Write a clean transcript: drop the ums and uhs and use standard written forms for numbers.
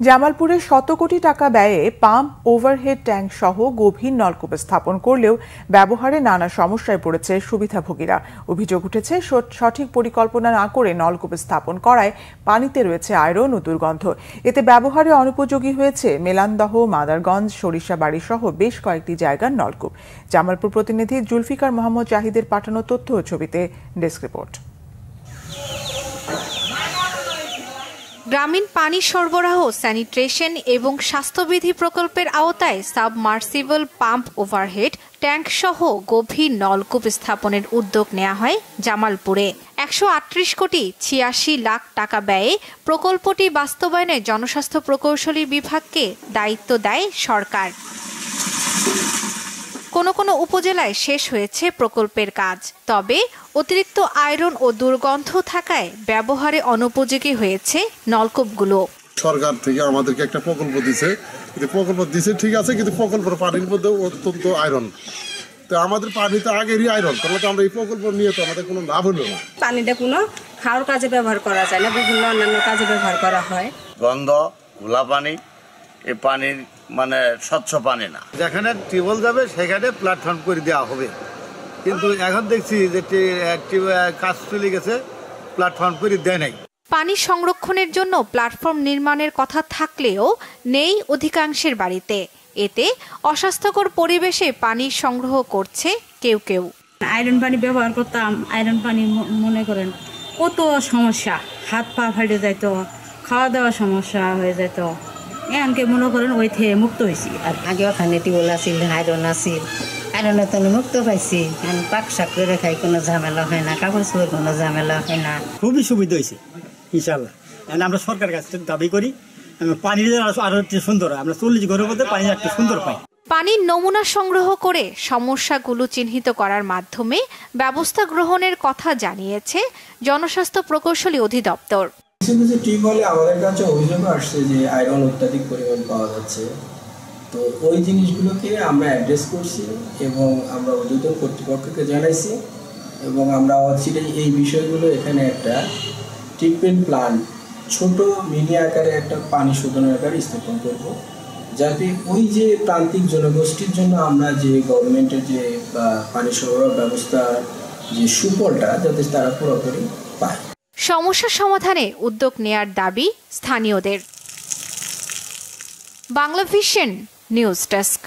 জামালপুরে শত কোটি টাকা ব্যয়ে পাম্প ওভারহেড ট্যাঙ্ক সহ গভীর নলকূপ স্থাপন করলেও ব্যবহারে নানা সমস্যায় পড়েছে সুবিধাভোগীরা। অভিযোগ উঠেছে সঠিক পরিকল্পনা না করে নলকূপ স্থাপন করায় পানিতে রয়েছে আয়রন ও দুর্গন্ধ। এতে ব্যবহারে অনুপযোগী হয়েছে মেলান্দহ, মাদারগঞ্জ, সরিষাবাড়ি সহ বেশ কয়েকটি জায়গার নলকূপ। জামালপুর প্রতিনিধি জুলফিকার মোহাম্মদ জাহিদের পাঠানো তথ্য ও ছবিতে ডেস্ক রিপোর্ট। গ্রামীণ পানি সরবরাহ, স্যানিটেশন এবং স্বাস্থ্যবিধি প্রকল্পের আওতায় সাবমার্সিবল পাম্প ওভারহেড ট্যাঙ্ক সহ গভীর নলকূপ স্থাপনের উদ্যোগ নেওয়া হয় জামালপুরে। 138 কোটি 86 লাখ টাকা ব্যয়ে প্রকল্পটি বাস্তবায়নে জনস্বাস্থ্য প্রকৌশলী বিভাগকে দায়িত্ব দেয় সরকার। কোনো উপজেলায় শেষ হয়েছে প্রকল্পের কাজ, তবে অতিরিক্ত আয়রন ও দুর্গন্ধ থাকায় ব্যবহারে অনুপযোগী হয়েছে নলকূপগুলো। সরকার থেকে আমাদেরকে একটা প্রকল্প দিছে, ঠিক আছে, কিন্তু প্রকল্পের পানির মধ্যে অত্যন্ত আয়রন। তো আমাদের পানিতে আগেরই আয়রন, তাহলে তো আমরা এই প্রকল্প নিয়ে তো আমাদের কোনো লাভ হলো না। পানিটা কোনো খাওয়ার কাজে ব্যবহার করা যায় না, বিভিন্ন অন্যান্য কাজে ব্যবহার করা হয়। গন্ধ, ঘোলা পানি, এই পানির মানে স্বচ্ছ পানি না। যেখানে টিউবওয়েল যাবে সেখানে প্ল্যাটফর্ম করে দেওয়া হবে, কিন্তু এখন দেখছি যে কাজ চলে গেছে, প্ল্যাটফর্ম করে দেয় নাই। পানি সংরক্ষণের জন্য প্ল্যাটফর্ম নির্মাণের কথা থাকলেও নেই অধিকাংশের বাড়িতে। এতে অস্বাস্থ্যকর পরিবেশে পানি সংগ্রহ করছে কেউ। আয়রন পানি ব্যবহার করতাম, আয়রন পানি মনে করেন কত সমস্যা, হাত পা ফাটে যেত, খাওয়া দাওয়া সমস্যা হয়ে যেত। এমনকি মনে করেন ওই থেকে মুক্ত হয়েছি। আর আগে ওখানে টিউবওয়েল আসিল, আয়রন আসিল, আয়রনের তো মুক্ত পাইছি। পাক শাক করে খাই, কোনো ঝামেলা হয় না, কাপড় চোপড় কোনো ঝামেলা হয় না। খুবই সুবিধা হয়েছে ইনশাল্লাহ। আমরা সরকারের কাছে দাবি করি পানি আরো একটু সুন্দর, আমরা 40 ঘরের মধ্যে পানি একটু সুন্দর পাই। পানির নমুনা সংগ্রহ করে সমস্যাগুলো চিহ্নিত করার মাধ্যমে ব্যবস্থা গ্রহণের কথা জানিয়েছে জনস্বাস্থ্য প্রকৌশলী অধিদপ্তর। কিছু টিউবওয়েলে আমাদের কাছে অভিযোগ আসছে যে আয়রন অত্যাধিক পরিমাণ পাওয়া যাচ্ছে। তো ওই জিনিসগুলোকে আমরা অ্যাড্রেস করছি এবং আমরা ঊর্ধ্বতন কর্তৃপক্ষকে জানাইছি এবং আমরা অচিরেই এই বিষয়গুলো এখানে একটা ট্রিটমেন্ট প্ল্যান, ছোট মিনি আকারে একটা পানি শোধনাগার স্থাপন করব, যাতে ওই যে প্রান্তিক জনগোষ্ঠীর জন্য আমরা যে গভর্নমেন্টের যে পানি সরবরাহ ব্যবস্থার যে সুফলটা যাতে তারা পুরোপুরি পায়। সমস্যা সমাধানে উদ্যোগ নেয়ার দাবি স্থানীয়দের। Bangla vision news desk.